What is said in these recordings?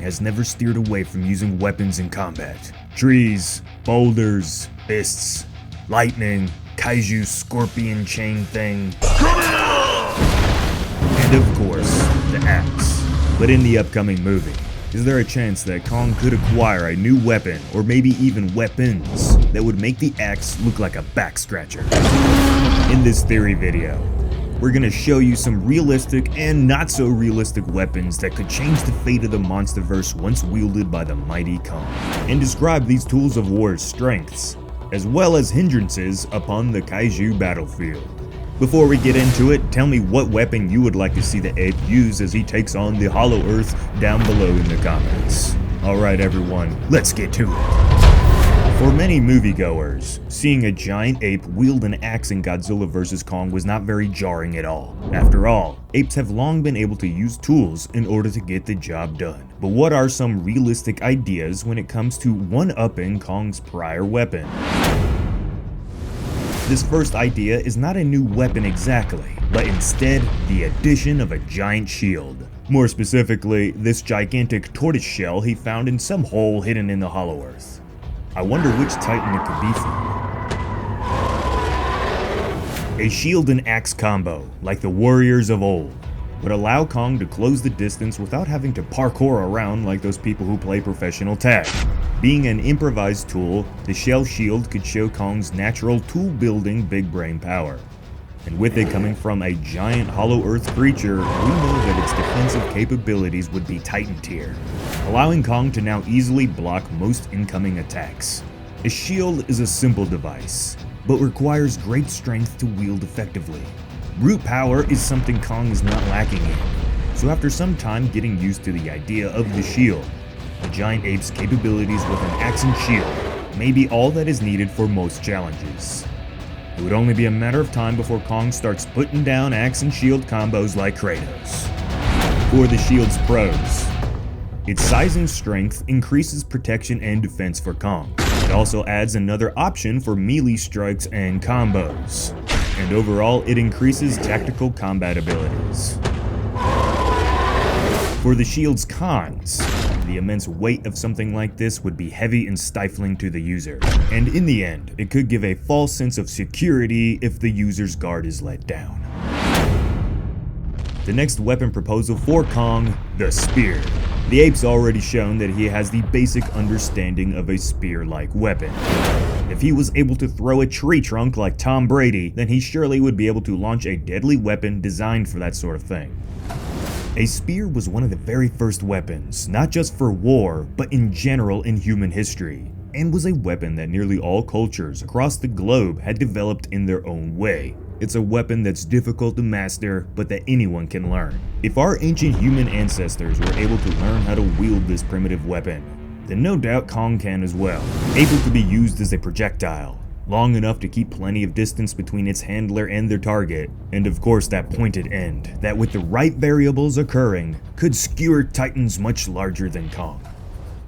has never steered away from using weapons in combat. Trees, boulders, fists, lightning, kaiju scorpion chain thing, and of course, the axe. But in the upcoming movie, is there a chance that Kong could acquire a new weapon, or maybe even weapons, that would make the axe look like a back scratcher? In this theory video, we're gonna show you some realistic and not so realistic weapons that could change the fate of the monsterverse once wielded by the mighty Kong, and describe these tools of war's strengths, as well as hindrances upon the kaiju battlefield. Before we get into it, tell me what weapon you would like to see the ape use as he takes on the Hollow Earth down below in the comments. Alright everyone, let's get to it. For many moviegoers, seeing a giant ape wield an axe in Godzilla vs. Kong was not very jarring at all. After all, apes have long been able to use tools in order to get the job done. But what are some realistic ideas when it comes to one-upping Kong's prior weapon? This first idea is not a new weapon exactly, but instead the addition of a giant shield. More specifically, this gigantic tortoise shell he found in some hole hidden in the Hollow Earth. I wonder which Titan it could be from. A shield and axe combo, like the warriors of old, would allow Kong to close the distance without having to parkour around like those people who play professional tag. Being an improvised tool, the shell shield could show Kong's natural tool-building big brain power. And with it coming from a giant Hollow Earth creature, we know that its defensive capabilities would be Titan tier, allowing Kong to now easily block most incoming attacks. A shield is a simple device, but requires great strength to wield effectively. Brute power is something Kong is not lacking in, so after some time getting used to the idea of the shield, the giant ape's capabilities with an axe and shield may be all that is needed for most challenges. It would only be a matter of time before Kong starts putting down axe and shield combos like Kratos. For the shield's pros, its size and strength increases protection and defense for Kong. It also adds another option for melee strikes and combos. And overall, it increases tactical combat abilities. For the shield's cons, the immense weight of something like this would be heavy and stifling to the user, and in the end, it could give a false sense of security if the user's guard is let down. The next weapon proposal for Kong, the spear. The ape's already shown that he has the basic understanding of a spear-like weapon. If he was able to throw a tree trunk like Tom Brady, then he surely would be able to launch a deadly weapon designed for that sort of thing. A spear was one of the very first weapons, not just for war, but in general in human history, and was a weapon that nearly all cultures across the globe had developed in their own way. It's a weapon that's difficult to master, but that anyone can learn. If our ancient human ancestors were able to learn how to wield this primitive weapon, then no doubt Kong can as well. Able to be used as a projectile, long enough to keep plenty of distance between its handler and their target, and of course that pointed end, that with the right variables occurring, could skewer titans much larger than Kong.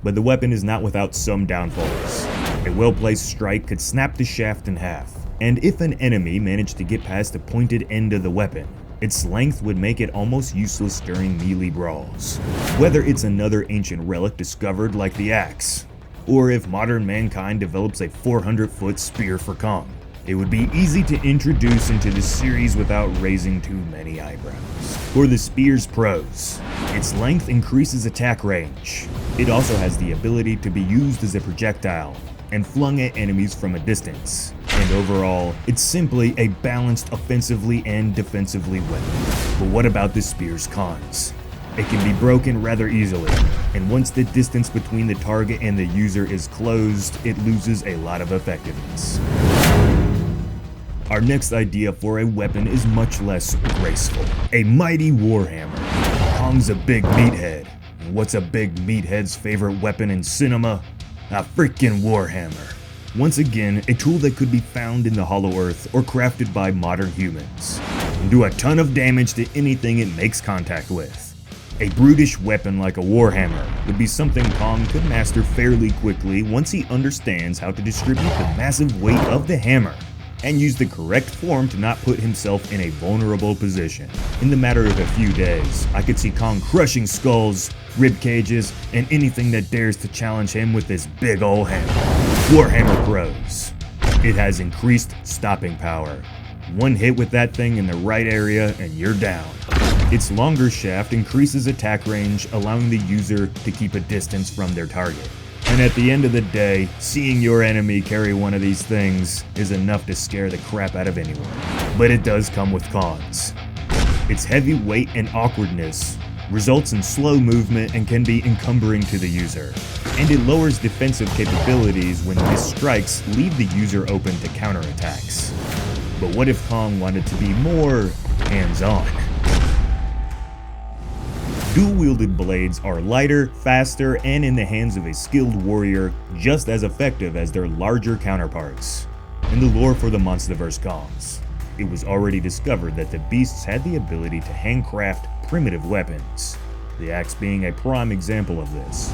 But the weapon is not without some downfalls. A well-placed strike could snap the shaft in half, and if an enemy managed to get past the pointed end of the weapon, its length would make it almost useless during melee brawls. Whether it's another ancient relic discovered like the axe, or if modern mankind develops a 400-foot spear for Kong, it would be easy to introduce into the series without raising too many eyebrows. For the spear's pros, its length increases attack range. It also has the ability to be used as a projectile and flung at enemies from a distance. And overall, it's simply a balanced offensively and defensively weapon. But what about the spear's cons? It can be broken rather easily, and once the distance between the target and the user is closed, it loses a lot of effectiveness. Our next idea for a weapon is much less graceful. A mighty warhammer. Kong's a big meathead. And what's a big meathead's favorite weapon in cinema? A freaking warhammer. Once again, a tool that could be found in the Hollow Earth or crafted by modern humans, and do a ton of damage to anything it makes contact with. A brutish weapon like a warhammer would be something Kong could master fairly quickly once he understands how to distribute the massive weight of the hammer and use the correct form to not put himself in a vulnerable position. In the matter of a few days, I could see Kong crushing skulls, rib cages, and anything that dares to challenge him with this big ol' hammer. Warhammer Pros. It has increased stopping power. One hit with that thing in the right area and you're down. Its longer shaft increases attack range, allowing the user to keep a distance from their target. And at the end of the day, seeing your enemy carry one of these things is enough to scare the crap out of anyone. But it does come with cons. Its heavy weight and awkwardness results in slow movement and can be encumbering to the user. And it lowers defensive capabilities when missed strikes leave the user open to counterattacks. But what if Kong wanted to be more hands-on? Dual-wielded blades are lighter, faster, and in the hands of a skilled warrior, just as effective as their larger counterparts. In the lore for the monsterverse Kongs, it was already discovered that the beasts had the ability to handcraft primitive weapons, the axe being a prime example of this.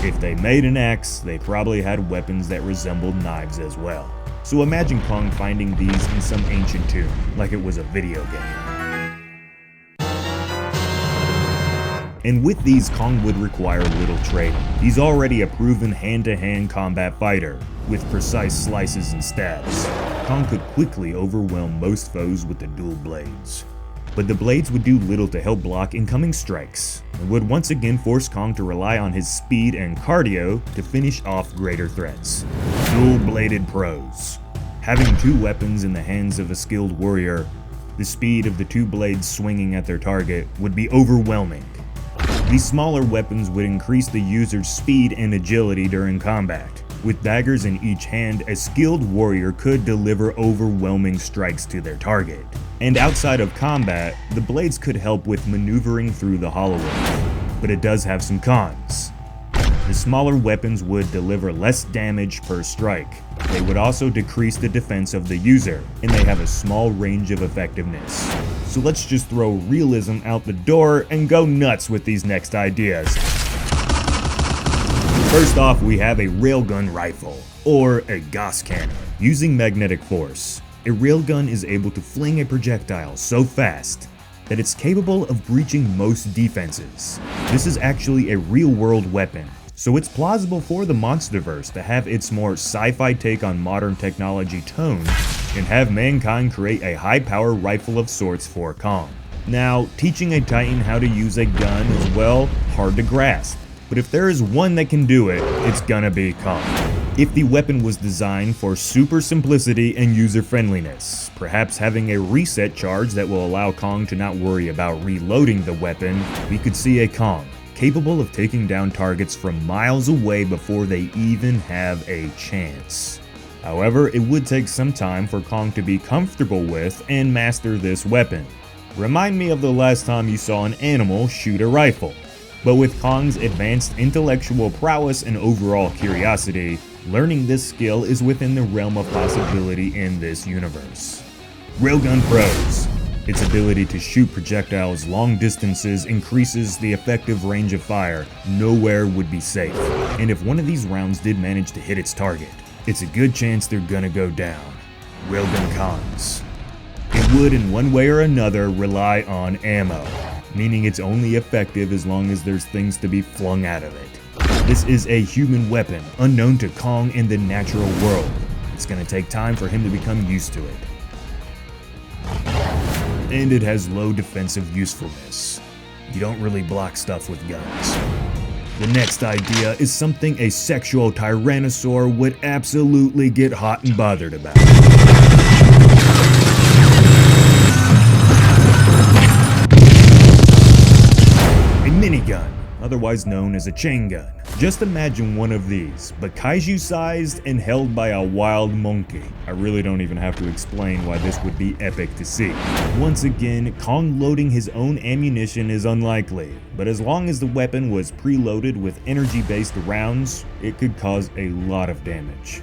If they made an axe, they probably had weapons that resembled knives as well. So imagine Kong finding these in some ancient tomb, like it was a video game. And with these, Kong would require little training. He's already a proven hand-to-hand combat fighter, with precise slices and stabs. Kong could quickly overwhelm most foes with the dual blades. But the blades would do little to help block incoming strikes, and would once again force Kong to rely on his speed and cardio to finish off greater threats. Dual-bladed pros. Having two weapons in the hands of a skilled warrior, the speed of the two blades swinging at their target would be overwhelming. These smaller weapons would increase the user's speed and agility during combat. With daggers in each hand, a skilled warrior could deliver overwhelming strikes to their target. And outside of combat, the blades could help with maneuvering through the hollow earth. But it does have some cons. The smaller weapons would deliver less damage per strike. They would also decrease the defense of the user, and they have a small range of effectiveness. So let's just throw realism out the door and go nuts with these next ideas. First off, we have a railgun rifle, or a Gauss cannon. Using magnetic force, a railgun is able to fling a projectile so fast that it's capable of breaching most defenses. This is actually a real-world weapon, so it's plausible for the monsterverse to have its more sci-fi take on modern technology tone and have mankind create a high-power rifle of sorts for Kong. Now, teaching a Titan how to use a gun is, well, hard to grasp, but if there is one that can do it, it's gonna be Kong. If the weapon was designed for super simplicity and user-friendliness, perhaps having a reset charge that will allow Kong to not worry about reloading the weapon, we could see a Kong capable of taking down targets from miles away before they even have a chance. However, it would take some time for Kong to be comfortable with and master this weapon. Remind me of the last time you saw an animal shoot a rifle. But with Kong's advanced intellectual prowess and overall curiosity, learning this skill is within the realm of possibility in this universe. Railgun Pros. Its ability to shoot projectiles long distances increases the effective range of fire. Nowhere would be safe. And if one of these rounds did manage to hit its target, it's a good chance they're gonna go down. Railgun Cons. It would in one way or another rely on ammo, meaning it's only effective as long as there's things to be flung out of it. This is a human weapon, unknown to Kong in the natural world. It's gonna take time for him to become used to it. And it has low defensive usefulness. You don't really block stuff with guns. The next idea is something a sexual tyrannosaur would absolutely get hot and bothered about. A minigun, otherwise known as a chain gun. Just imagine one of these, but kaiju-sized and held by a wild monkey. I really don't even have to explain why this would be epic to see. Once again, Kong loading his own ammunition is unlikely, but as long as the weapon was preloaded with energy-based rounds, it could cause a lot of damage.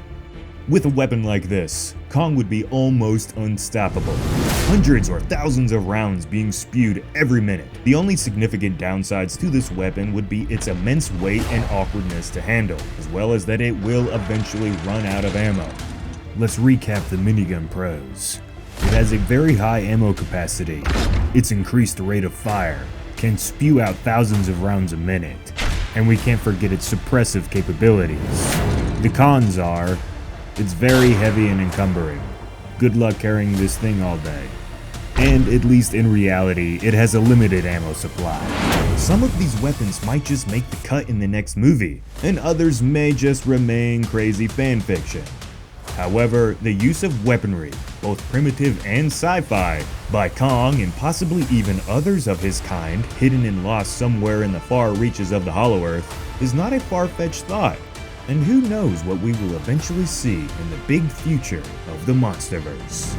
With a weapon like this, Kong would be almost unstoppable. Hundreds or thousands of rounds being spewed every minute. The only significant downsides to this weapon would be its immense weight and awkwardness to handle, as well as that it will eventually run out of ammo. let's recap the Minigun pros. It has a very high ammo capacity, its increased rate of fire, can spew out thousands of rounds a minute, and we can't forget its suppressive capabilities. The cons are, it's very heavy and encumbering. Good luck carrying this thing all day. And at least in reality, it has a limited ammo supply. Some of these weapons might just make the cut in the next movie, and others may just remain crazy fanfiction. However, the use of weaponry, both primitive and sci-fi, by Kong and possibly even others of his kind hidden and lost somewhere in the far reaches of the Hollow Earth, is not a far-fetched thought. And who knows what we will eventually see in the big future of the monsterverse.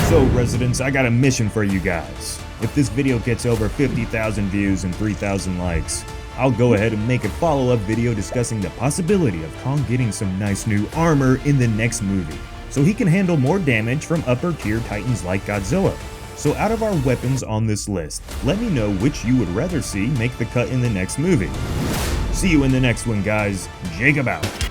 So residents, I got a mission for you guys. If this video gets over 50,000 views and 3,000 likes, I'll go ahead and make a follow-up video discussing the possibility of Kong getting some nice new armor in the next movie, so he can handle more damage from upper tier titans like Godzilla. So out of our weapons on this list, let me know which you would rather see make the cut in the next movie. See you in the next one, guys. Jacob out.